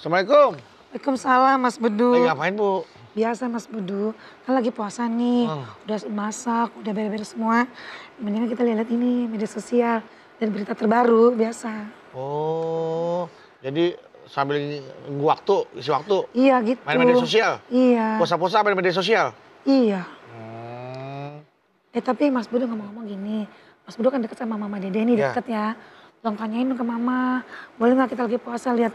Assalamualaikum. Waalaikumsalam Mas Bedu. Lagi ngapain Bu? Biasa Mas Bedu, kan lagi puasa nih. Udah masak, udah beres-beres semua. Mendingan kita lihat ini media sosial dan berita terbaru biasa. Oh, jadi sambil nunggu waktu, isi waktu. Iya gitu. Main media sosial? Iya. Puasa-puasa main media sosial? Iya. Tapi Mas Bedu ngomong-ngomong gini. Mas Bedu kan deket sama Mama Dede nih, deket ya. Tolong tanyain ke Mama, boleh nggak kita lagi puasa lihat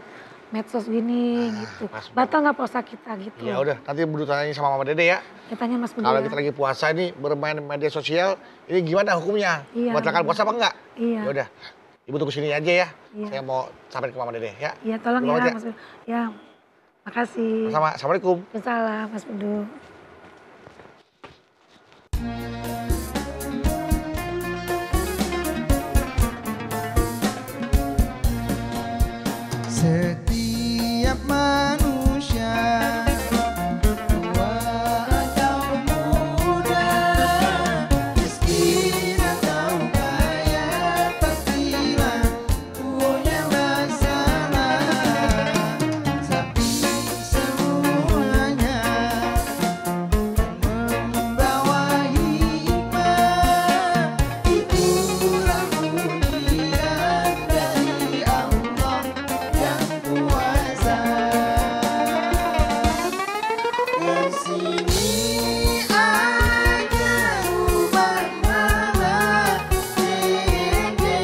medsos gini gitu. Batal nggak puasa kita gitu. Ya udah, nanti Bedu tanyain sama Mama Dede ya. Ya tanya Mas Bedu. Kalau kita lagi puasa nih bermain media sosial, ini gimana hukumnya? Iya. Batalkan puasa apa enggak? Iya. Ya udah, Ibu tunggu sini aja ya. Iya. Saya mau sampai ke Mama Dede ya. Iya tolong ya Mas Bedu. Ya, makasih. Sama, Assalamualaikum. Waalaikumsalam Mas Bedu. Setiap manusia tua atau muda, miskin atau kaya, pastilah punya masalah. Tapi semuanya membawa hikmah. Itulah ujian dari Allah yang kuasa. Kesini aja rumah mama Dede,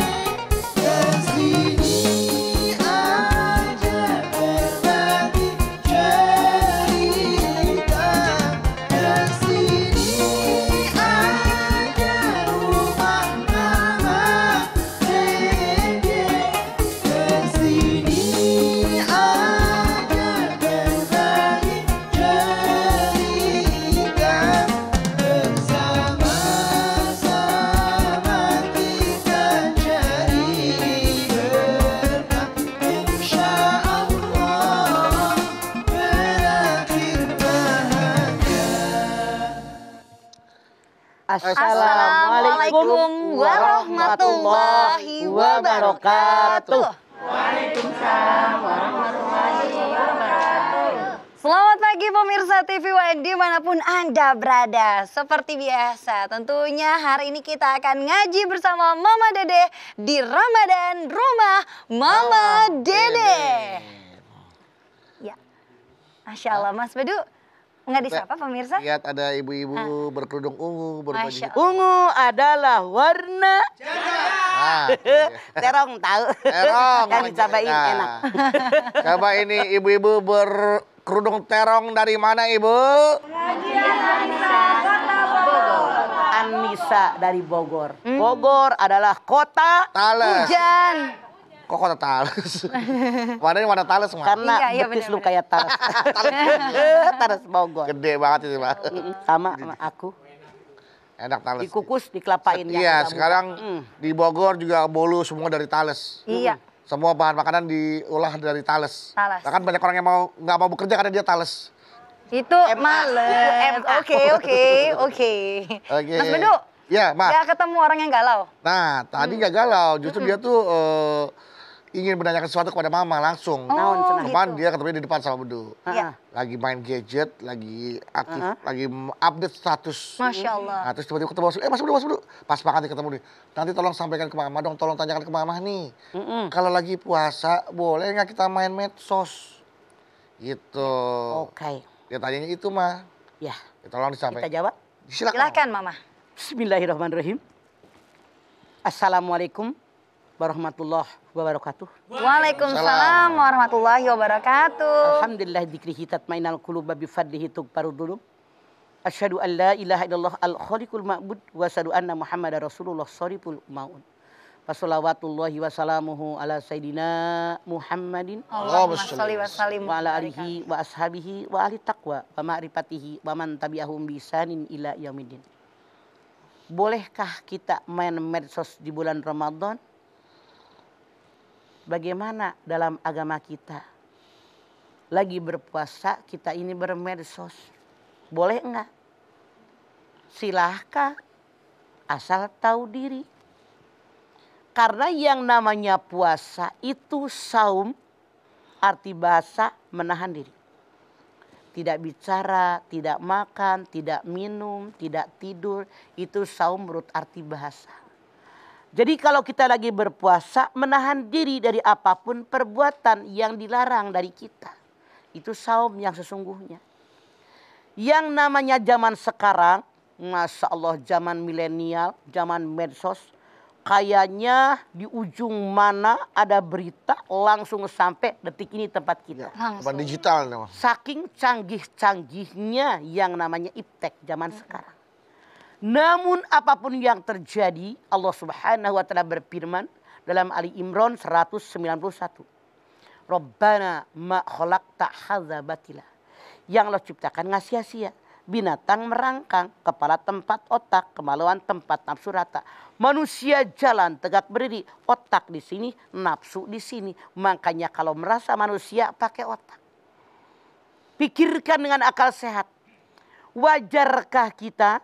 kesini aja berbagi cerita, kesini aja rumah mama Dede, kesini aja berbagi cerita, bersama-sama kita cari berkah, insya Allah berakhir bahagia. Assalamualaikum warahmatullahi wabarakatuh. Selamat pagi pemirsa TV WN dimanapun Anda berada. Seperti biasa tentunya hari ini kita akan ngaji bersama Mama Dede di Ramadan Rumah Mama Dede. Ya, Masya Allah Mas Bedu. Nggak disapa pemirsa? Lihat ada ibu-ibu berkerudung ungu, berbaju Masya Ungu adalah warna terong tahu. terong. Kan dicobain Nah, enak. Coba ini ibu-ibu berkerudung terong dari mana Ibu? Anissa dari Bogor. Bogor adalah kota Tales. Hujan. Kok kota Tales? Warnanya warna Tales mah. karena Iya, betis benar-benar. lu kayak taras. Taras Bogor. Gede banget itu Pak. Sama aku. Enak Tales. Dikukus, diklapain. Iya, sekarang di Bogor juga bolu semua dari Tales. Iya. Semua bahan makanan diolah dari Tales. Tales. Bahkan banyak orang yang nggak mau bekerja karena dia Tales. Itu males. Oke. Oke. Mas Bedu. Ya, Mas. Gak ketemu orang yang galau. Nah, tadi nggak galau. Justru dia tuh ingin menanyakan sesuatu kepada Mama langsung. Oh, Cuman gitu. dia ketemunya di depan sama Bedu. Iya. Lagi main gadget, lagi aktif, lagi update status. Masya Allah. Nah, terus tiba-tiba ketemu, Mas Bedu. Pas makan ketemu nih. Nanti tolong sampaikan ke Mama dong, tolong tanyakan ke Mama nih. Kalau lagi puasa, boleh nggak kita main medsos? Gitu. Oke. Dia tanyanya itu, mah. Ya, Ya, tolong kita disampaikan. jawab. Silahkan Mama. Bismillahirrahmanirrahim. Assalamualaikum warahmatullahi wabarakatuh. Waalaikumsalam warahmatullahi wabarakatuh. Alhamdulillah dzikrihi tatmainal qulub bi fadlihi tughfaru dzunub. Asyhadu an la ilaha illallah al-khaliqul ma'bud wa asyhadu anna Muhammadar Rasulullah shariful maun. Wassalawatullahi wassalamuhu ala sayyidina Muhammadin Allahumma sholli wa sallim wa ala alihi wa ashabihi wa ahli taqwa wa ma'rifatihi wa man tabi'ahum bi ihsanin ila yaumiddin. Bolehkah kita main medsos di bulan Ramadan? Bagaimana dalam agama kita? Lagi berpuasa kita ini bermedsos. Boleh enggak? Silahkan. Asal tahu diri. Karena yang namanya puasa itu saum arti bahasa menahan diri. Tidak bicara, tidak makan, tidak minum, tidak tidur. Itu saum menurut arti bahasa. Jadi kalau kita lagi berpuasa, menahan diri dari apapun perbuatan yang dilarang dari kita. Itu saum yang sesungguhnya. Yang namanya zaman sekarang, Masya Allah, zaman milenial, zaman medsos. Kayaknya di ujung mana ada berita langsung sampai detik ini tempat kita. Tempat digital nih, Mas. Saking canggih-canggihnya yang namanya iptek zaman sekarang. Namun apapun yang terjadi, Allah Subhanahu wa taala berfirman dalam Ali Imran 191. Rabbana ma khalaqta hadza batila. Yang Allah ciptakan nggak sia-sia. Binatang merangkang, kepala tempat otak, kemaluan tempat nafsu rata. Manusia jalan tegak berdiri, otak di sini, nafsu di sini. Makanya kalau merasa manusia pakai otak. Pikirkan dengan akal sehat. Wajarkah kita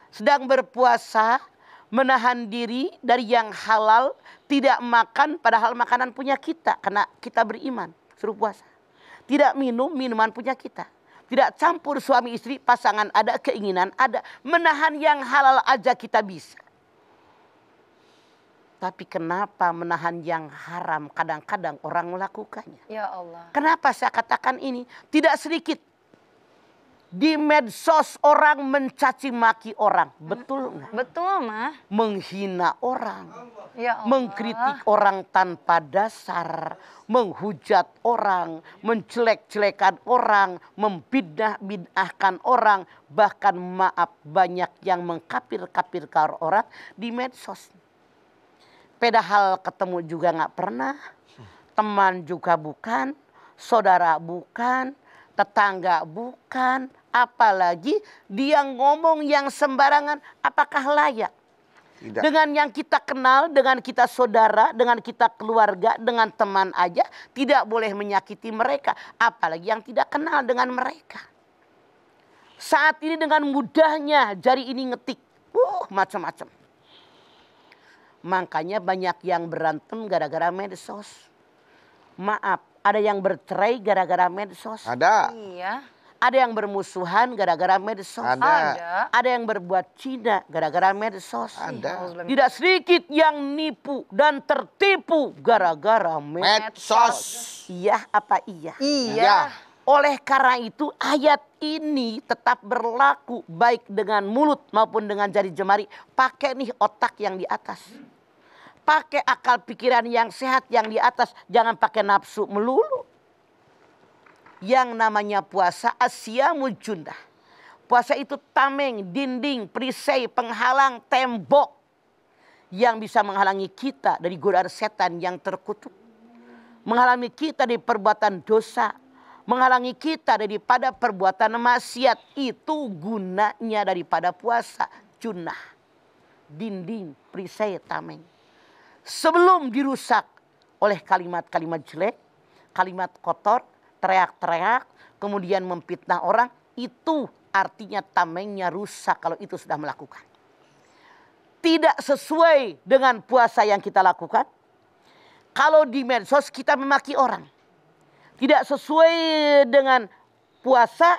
sedang berpuasa, menahan diri dari yang halal, tidak makan padahal makanan punya kita karena kita beriman, suruh puasa. Tidak minum, minuman punya kita. Tidak campur suami istri, pasangan ada, keinginan ada. Menahan yang halal aja kita bisa. Tapi kenapa menahan yang haram kadang-kadang orang melakukannya? Ya Allah. Kenapa saya katakan ini? Tidak sedikit. Di medsos orang mencaci maki orang. Betul nggak? Betul, Mah. Menghina orang. Ya Allah. Mengkritik orang tanpa dasar. Menghujat orang. Menjelek-jelekan orang. Membidah-bidahkan orang. Bahkan maaf banyak yang mengkapir-kapirkan orang di medsos. Padahal ketemu juga nggak pernah. Teman juga bukan. Saudara bukan. Tetangga bukan. Apalagi dia ngomong yang sembarangan. Apakah layak? Tidak. Dengan yang kita kenal, dengan kita saudara, dengan kita keluarga, dengan teman aja. Tidak boleh menyakiti mereka. Apalagi yang tidak kenal dengan mereka. Saat ini dengan mudahnya jari ini ngetik. Macam-macam. Makanya banyak yang berantem gara-gara medsos. Maaf, ada yang bercerai gara-gara medsos. Ada. Iya. Ada yang bermusuhan gara-gara medsos. Ada. Ada yang berbuat cina gara-gara medsos. Ada. Tidak sedikit yang nipu dan tertipu gara-gara Medsos. Iya apa iya? Iya. Oleh karena itu ayat ini tetap berlaku baik dengan mulut maupun dengan jari jemari. Pakai nih otak yang di atas. Pakai akal pikiran yang sehat yang di atas. Jangan pakai nafsu melulu. Yang namanya puasa asyamu junnah. Puasa itu tameng, dinding, perisai, penghalang, tembok. Yang bisa menghalangi kita dari godaan setan yang terkutuk. Menghalangi kita dari perbuatan dosa. Menghalangi kita daripada perbuatan maksiat. Itu gunanya daripada puasa. Junnah. Dinding, perisai, tameng. Sebelum dirusak oleh kalimat-kalimat jelek. Kalimat kotor. Teriak-teriak, kemudian memfitnah orang, itu artinya tamengnya rusak kalau itu sudah melakukan. Tidak sesuai dengan puasa yang kita lakukan. Kalau di medsos kita memaki orang. Tidak sesuai dengan puasa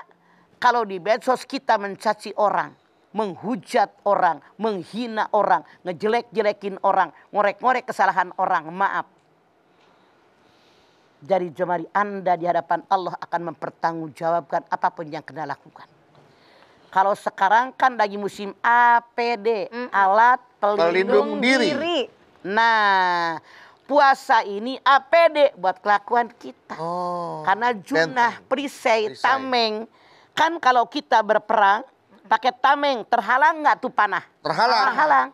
kalau di medsos kita mencaci orang. Menghujat orang, menghina orang, ngejelek-jelekin orang, ngorek-ngorek kesalahan orang, maaf. Jari jemari Anda di hadapan Allah akan mempertanggungjawabkan apapun yang kena lakukan. Kalau sekarang kan lagi musim APD, alat pelindung diri. Nah, puasa ini APD buat kelakuan kita. Karena junnah, perisai, tameng. Kan kalau kita berperang pakai tameng, terhalang nggak tuh panah? Terhalang.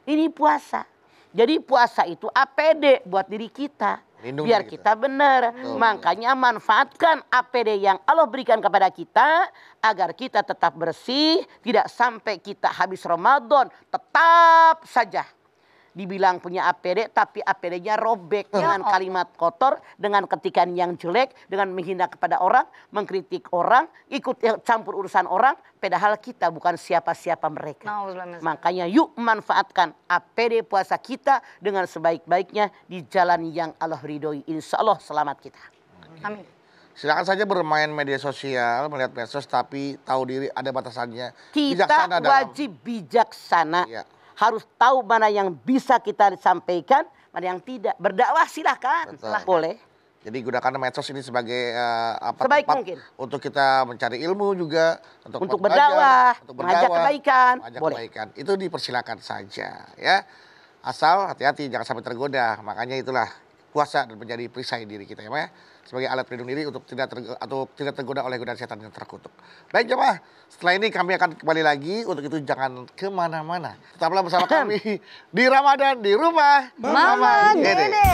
Ini puasa. Jadi puasa itu APD buat diri kita. Lindungi Biar kita benar. Makanya manfaatkan APD yang Allah berikan kepada kita. Agar kita tetap bersih. Tidak sampai kita habis Ramadan. Tetap saja dibilang punya APD. Tapi APD-nya robek. Dengan kalimat kotor. Dengan ketikan yang jelek. Dengan menghina kepada orang. Mengkritik orang. Ikut campur urusan orang. Padahal kita bukan siapa-siapa mereka. Makanya yuk manfaatkan APD puasa kita dengan sebaik-baiknya di jalan yang Allah ridhoi. Insya Allah selamat kita. Amin. Silakan saja bermain media sosial, melihat medsos, tapi tahu diri ada batasannya. Kita Bijaksana dalam- wajib bijaksana. Iya. Harus tahu mana yang bisa kita sampaikan, mana yang tidak. Berdakwah silahkan. Betul. Boleh. Jadi gunakan medsos ini sebagai Sebaik tempat mungkin. untuk kita mencari ilmu juga, Untuk belajar, berdakwah, untuk mengajak kebaikan. mengajak Boleh. kebaikan. Itu dipersilakan saja ya. Asal hati-hati jangan sampai tergoda. Makanya itulah puasa dan menjadi perisai diri kita ya, sebagai alat pelindung diri untuk tidak tergoda oleh godaan setan yang terkutuk. Baik jemaah, setelah ini kami akan kembali lagi. Untuk itu jangan kemana-mana. Tetaplah bersama kami di Ramadan di rumah Mama Dede.